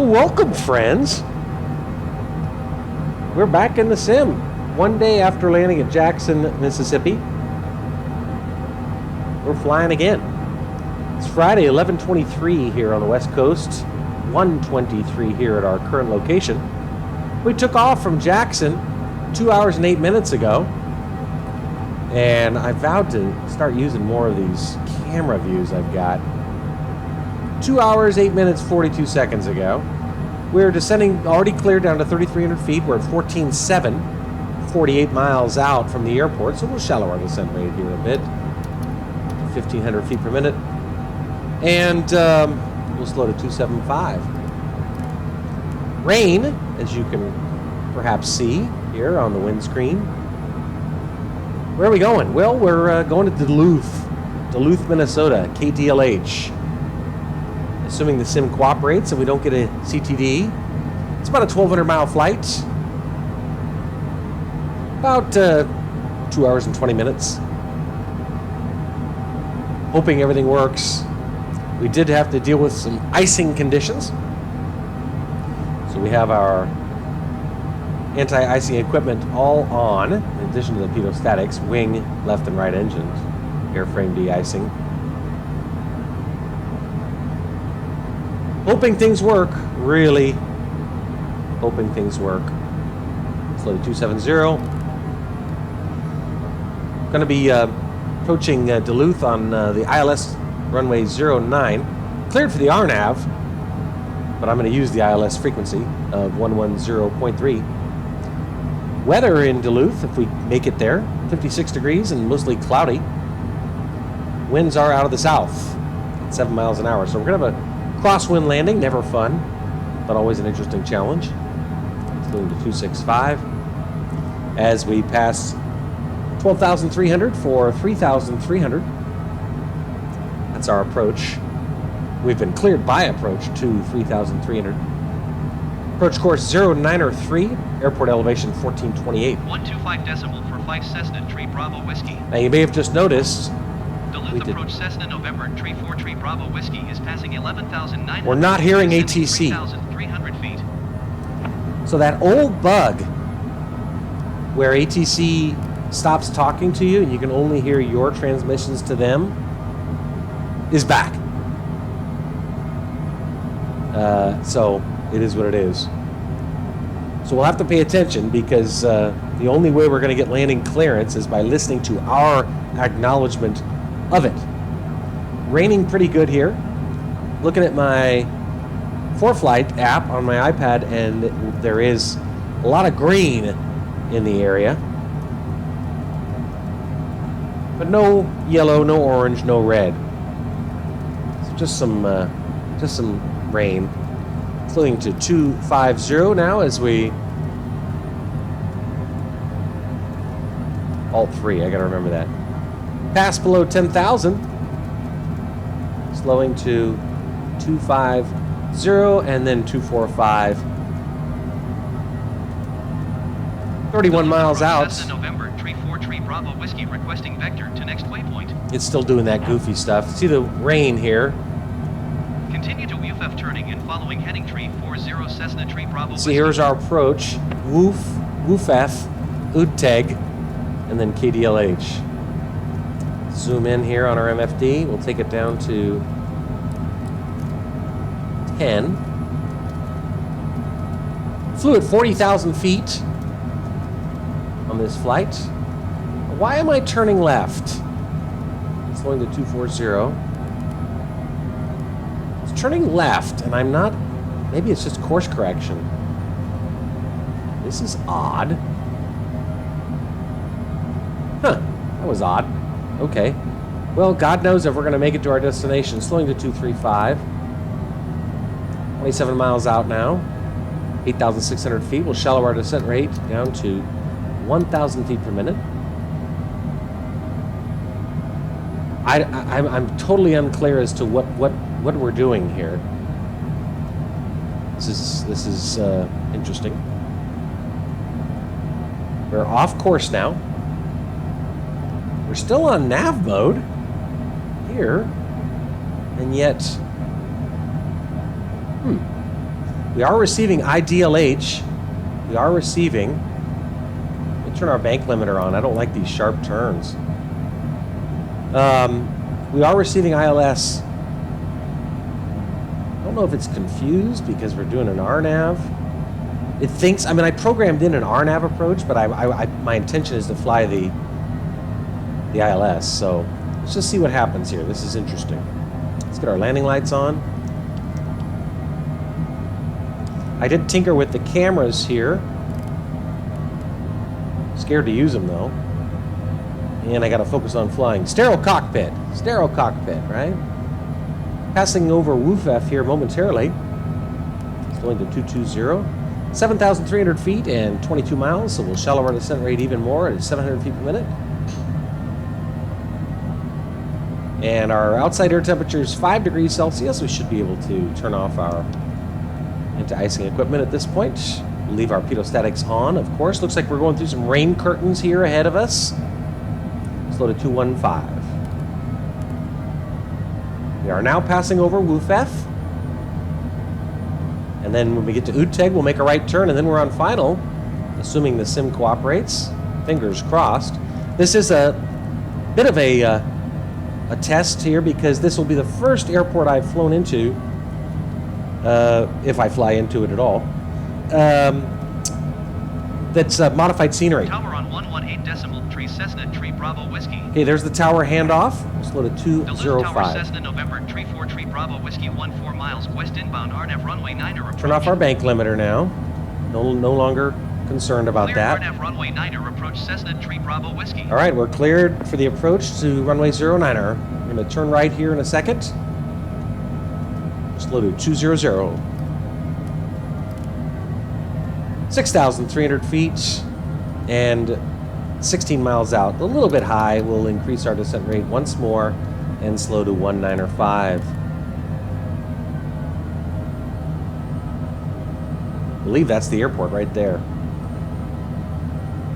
Well, welcome, friends. We're back in the sim. One day after landing at Jackson, Mississippi, we're flying again. It's Friday, 11:23 here on the West Coast, 1:23 here at our current location. We took off from Jackson 2 hours and 8 minutes ago, and I vowed to start using more of these camera views I've got. 2 hours, 8 minutes, 42 seconds ago. We're descending, already cleared down to 3,300 feet. We're at 14.7, 48 miles out from the airport, so we'll shallow our descent rate here a bit. 1,500 feet per minute. And we'll slow to 275. Rain, as you can perhaps see here on the windscreen. Where are we going? Well, we're going to Duluth, Minnesota, KDLH. Assuming the sim cooperates and we don't get a CTD. It's about a 1,200 mile flight. About 2 hours and 20 minutes. Hoping everything works. We did have to deal with some icing conditions. So we have our anti-icing equipment all on, in addition to the pedostatics, wing, left and right engines, airframe de-icing. Hoping things work, really hoping things work. Slow to 270. Going to be approaching Duluth on the ILS runway 09. Cleared for the RNAV, but I'm going to use the ILS frequency of 110.3. Weather in Duluth, if we make it there, 56 degrees and mostly cloudy. Winds are out of the south at 7 miles an hour. So we're going to have a crosswind landing, never fun, but always an interesting challenge. Moving to 265 as we pass 12,300 for 3,300. That's our approach. We've been cleared by approach to 3,300. Approach course 093, airport elevation 1428. 125 decimal for 5 Cessna Tree Bravo Whiskey. Now you may have just noticed Duluth approach Cessna November Tree 4 Tree Bravo Whiskey is passing 11,900. We're not hearing ATC. 3,300 feet. So that old bug where ATC stops talking to you and you can only hear your transmissions to them is back. So it is what it is. So we'll have to pay attention because the only way we're going to get landing clearance is by listening to our acknowledgement of it. Raining pretty good here. Looking at my ForeFlight app on my iPad, and there is a lot of green in the area. But no yellow, no orange, no red. So just some rain. Floating to 250 now as we Alt 3, I gotta remember that. Pass below 10,000. Slowing to 250 and then 245. 31 miles out. November Tree 4 Tree Bravo Whiskey requesting vector to next waypoint. It's still doing that goofy stuff. See the rain here. Continue to WFF turning and following heading Tree 40 Cessna Tree Bravo Whiskey. See, here's our approach. WFF, UDTEG, and then KDLH. Zoom in here on our MFD. We'll take it down to 10. Flew at 40,000 feet on this flight. Why am I turning left? It's going to 240. It's turning left, and I'm not... Maybe it's just course correction. This is odd. Huh, that was odd. Okay. Well, God knows if we're going to make it to our destination. Slowing to 235. 27 miles out now. 8,600 feet. We'll shallow our descent rate down to 1,000 feet per minute. I'm totally unclear as to what we're doing here. This is interesting. We're off course now. We're still on nav mode here, and yet, We are receiving IDLH. We are receiving. Let me turn our bank limiter on. I don't like these sharp turns. We are receiving ILS. I don't know if it's confused because we're doing an RNAV. It thinks, I mean, I programmed in an RNAV approach, but my intention is to fly the ILS. So let's just see what happens here. This is interesting. Let's get our landing lights on. I did tinker with the cameras here. Scared to use them though. And I got to focus on flying. Sterile cockpit, right? Passing over WFF here momentarily. It's going to 220. 7,300 feet and 22 miles, so we'll shallow our descent rate even more at 700 feet per minute. And our outside air temperature is 5 degrees Celsius. We should be able to turn off our anti-icing equipment at this point. We'll leave our pedostatics on, of course. Looks like we're going through some rain curtains here ahead of us. Slow to 215. We are now passing over WFF. And then when we get to Uteg, we'll make a right turn, and then we're on final, assuming the sim cooperates. Fingers crossed. This is a bit of a test here because this will be the first airport I've flown into, if I fly into it at all, that's modified scenery. Tower on 118.3 Cessna Tree Bravo Whiskey. Okay, there's the tower handoff. Let's go to Duluth Tower 205. Cessna November 34 Tree Bravo Whiskey 14 miles west inbound RNF runway 9er approach. Turn off our bank limiter now. No longer concerned about Clear that. RNF runway 9er approach Cessna Tree Bravo Whiskey. All right, we're cleared for the approach to runway 09er. We're going to turn right here in a second. Slow to 200. 6,300 feet and 16 miles out. A little bit high. We'll increase our descent rate once more and slow to 195. I believe that's the airport right there.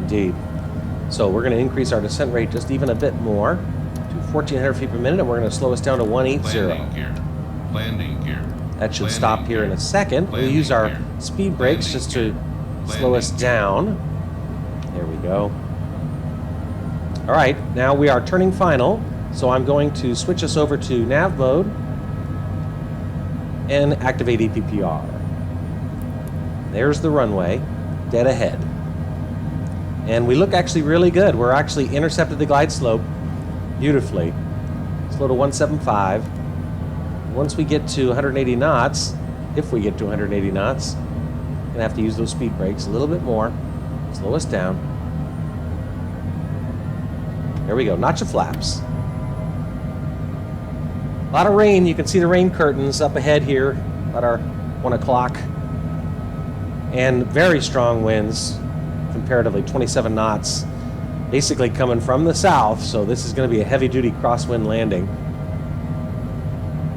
Indeed. So we're going to increase our descent rate just even a bit more to 1,400 feet per minute, and we're going to slow us down to 180. Landing gear. That should stop here in a second. We'll use our speed brakes just to slow us down. There we go. All right, now we are turning final, so I'm going to switch us over to nav mode and activate EPPR. There's the runway, dead ahead. And we look actually really good. We're actually intercepted the glide slope beautifully. Slow to 175. Once we get to 180 knots, if we get to 180 knots, we're gonna have to use those speed brakes a little bit more. Slow us down. There we go, notch of flaps. A lot of rain, you can see the rain curtains up ahead here at our 1 o'clock. And very strong winds, comparatively 27 knots, basically coming from the south, so this is gonna be a heavy-duty crosswind landing.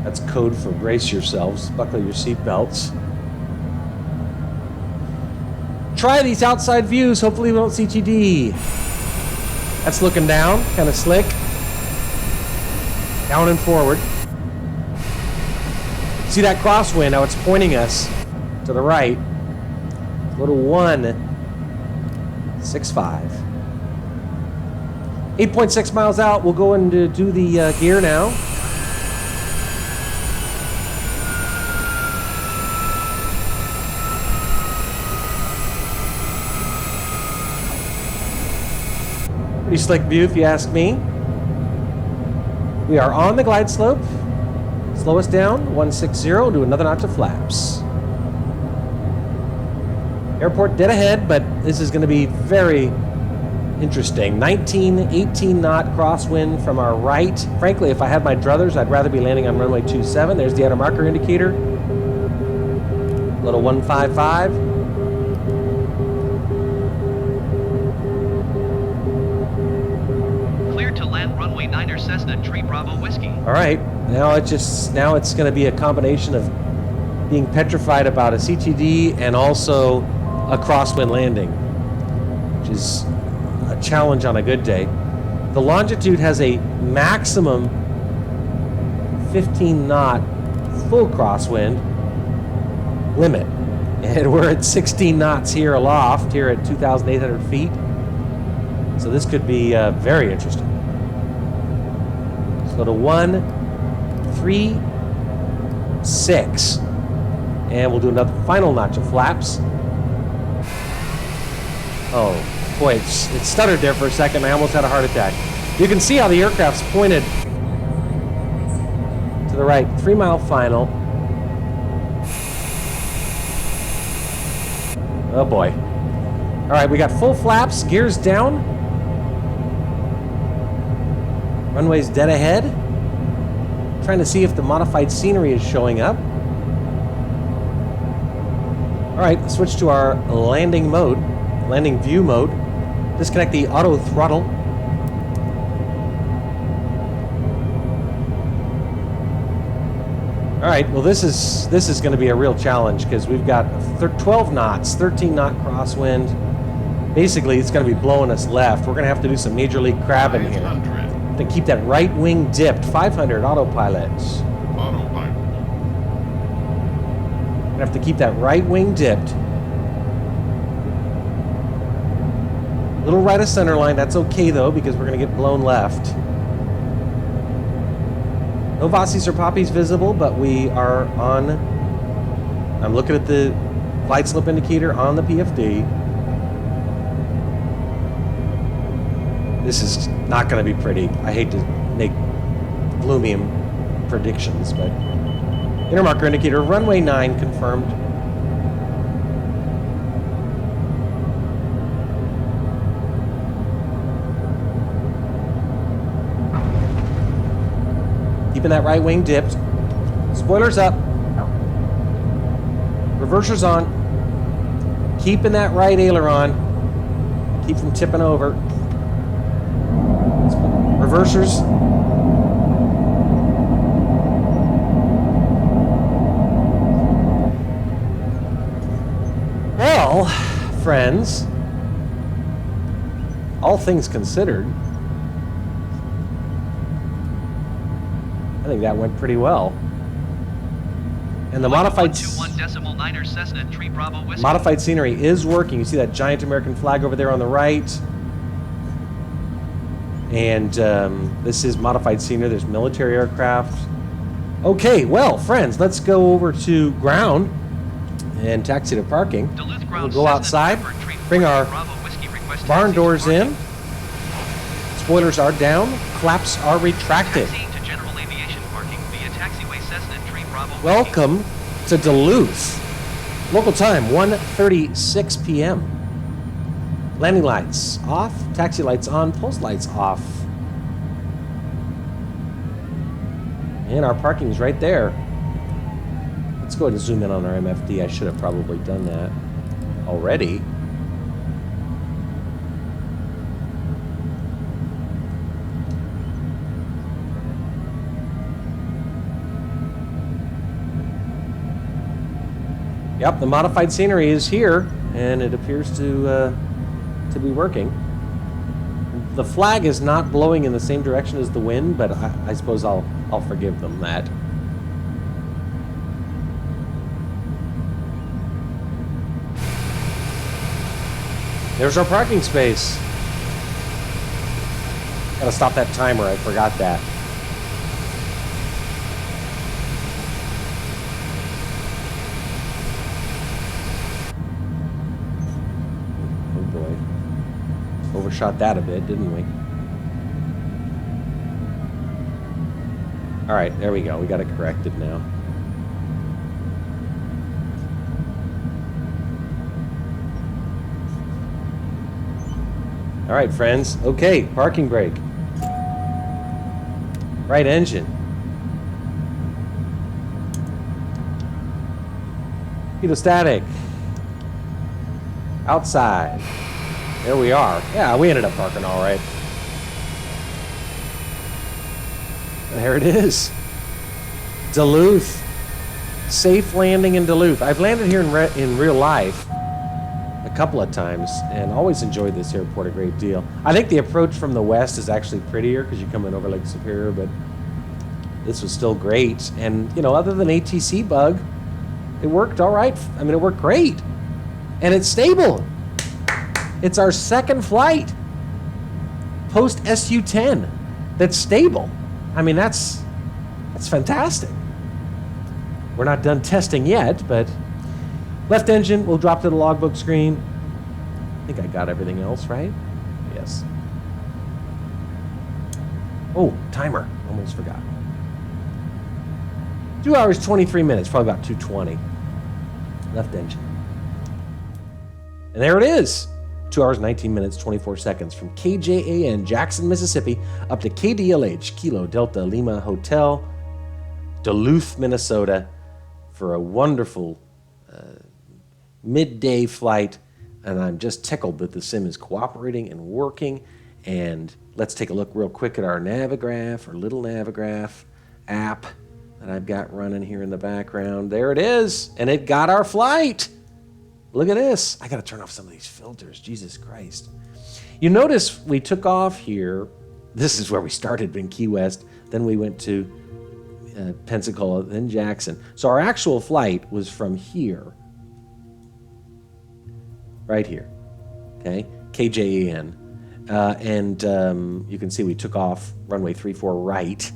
That's code for brace yourselves, buckle your seatbelts. Try these outside views, hopefully we won't CTD. That's looking down, kind of slick. Down and forward. See that crosswind, how it's pointing us to the right. Go to 165. 8.6 miles out, we'll go and do the gear now. Pretty slick view if you ask me. We are on the glide slope. Slow us down, 160, do another notch of flaps. Airport dead ahead, but this is going to be very interesting. 18 knot crosswind from our right. Frankly, if I had my druthers, I'd rather be landing on runway 27. There's the outer marker indicator. Little 155. Runway 9er Cessna Tree Bravo Whiskey. All right, now it's going to be a combination of being petrified about a CTD and also a crosswind landing, which is a challenge on a good day. The longitude has a maximum 15 knot full crosswind limit. And we're at 16 knots here aloft, here at 2,800 feet. So this could be very interesting. So to 1, 3, 6. And we'll do another final notch of flaps. Oh, boy, it stuttered there for a second. I almost had a heart attack. You can see how the aircraft's pointed to the right. 3 mile final. Oh boy. All right, we got full flaps, gears down. Runway's dead ahead. Trying to see if the modified scenery is showing up. All right, switch to our landing mode, landing view mode. Disconnect the auto throttle. All right, well this is going to be a real challenge because we've got 12 knots, 13 knot crosswind. Basically, it's going to be blowing us left. We're going to have to do some major league crabbing here. To keep that right wing dipped. 500 autopilot. Autopilot. Gonna have to keep that right wing dipped. Little right of center line. That's okay though because we're gonna get blown left. No Vossies or Poppies visible, but we are on. I'm looking at the flight slip indicator on the PFD. This is not going to be pretty. I hate to make gloomy predictions, but inner marker indicator, runway 9 confirmed. Keeping that right wing dipped. Spoilers up. Reversers on. Keeping that right aileron. Keep from tipping over. Reversers. Well, friends, all things considered, I think that went pretty well. And the modified scenery is working. You see that giant American flag over there on the right. And this is modified scenery. There's military aircraft. Okay, well, friends, let's go over to ground and taxi to parking. We'll go outside, bring our barn doors in. Spoilers are down. Flaps are retracted. Welcome to Duluth. Local time, 1:36 p.m. Landing lights off, taxi lights on, post lights off. And our parking's right there. Let's go ahead and zoom in on our MFD. I should have probably done that already. Yep, the modified scenery is here, and it appears to be working. The flag is not blowing in the same direction as the wind, but I suppose I'll forgive them that. There's our parking space. Gotta stop that timer, I forgot that. Overshot that a bit, didn't we? All right, there we go. We got it corrected now. All right, friends. Okay, parking brake. Right engine. Hedostatic. Outside. There we are. Yeah, we ended up parking all right. There it is. Duluth. Safe landing in Duluth. I've landed here in real life a couple of times and always enjoyed this airport a great deal. I think the approach from the west is actually prettier because you come in over Lake Superior, but this was still great. And, you know, other than ATC bug, It worked all right. I mean, it worked great. And it's stable. It's our second flight post SU-10 that's stable. I mean, that's fantastic. We're not done testing yet, but left engine, we'll drop to the logbook screen. I think I got everything else, right? Yes. Oh, timer. Almost forgot. 2 hours, 23 minutes, probably about 2:20. Left engine. And there it is. 2 hours, 19 minutes, 24 seconds from KJAN, Jackson, Mississippi, up to KDLH, Kilo Delta Lima Hotel, Duluth, Minnesota, for a wonderful midday flight. And I'm just tickled that the sim is cooperating and working. And let's take a look real quick at our Navigraph, our little Navigraph app that I've got running here in the background. There it is, and it got our flight. Look at this. I got to turn off some of these filters. Jesus Christ. You notice we took off here. This is where we started in Key West. Then we went to Pensacola, then Jackson. So our actual flight was from here, right here, okay, KJAN. You can see we took off runway 34 right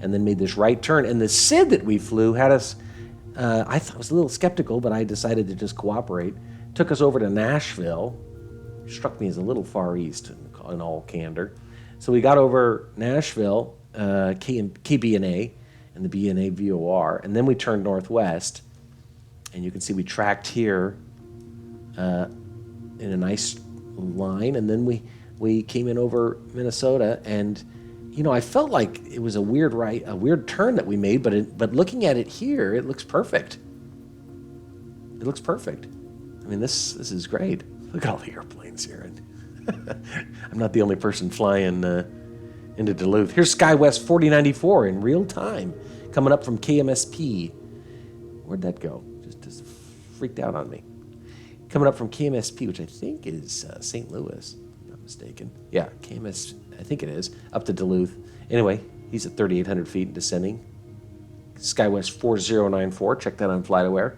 and then made this right turn. And the SID that we flew had us, I was a little skeptical, but I decided to just cooperate. Took us over to Nashville. Struck me as a little far east in all candor. So we got over Nashville, KBNA, and the BNA VOR, and then we turned northwest. And you can see we tracked here in a nice line, and then we came in over Minnesota, and you know, I felt like it was a weird turn that we made, but looking at it here, it looks perfect. It looks perfect. I mean, this is great. Look at all the airplanes here, and I'm not the only person flying into Duluth. Here's SkyWest 4094 in real time, coming up from KMSP. Where'd that go? Just freaked out on me. Coming up from KMSP, which I think is St. Louis. Mistaken. Yeah, KMS, I think it is, up to Duluth. Anyway, he's at 3,800 feet and descending. SkyWest 4094, check that on FlightAware.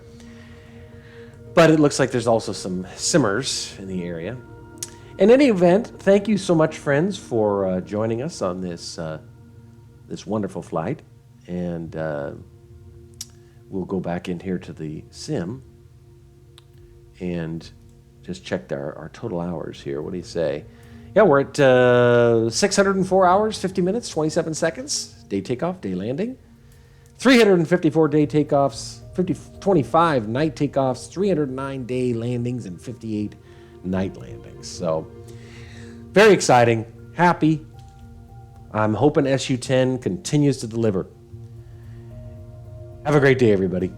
But it looks like there's also some simmers in the area. In any event, thank you so much, friends, for joining us on this wonderful flight. And we'll go back in here to the sim and just checked our total hours here. What do you say? Yeah, we're at 604 hours, 50 minutes, 27 seconds. Day takeoff, day landing. 354 day takeoffs, 25 night takeoffs, 309 day landings, and 58 night landings. So, very exciting, happy. I'm hoping SU-10 continues to deliver. Have a great day, everybody.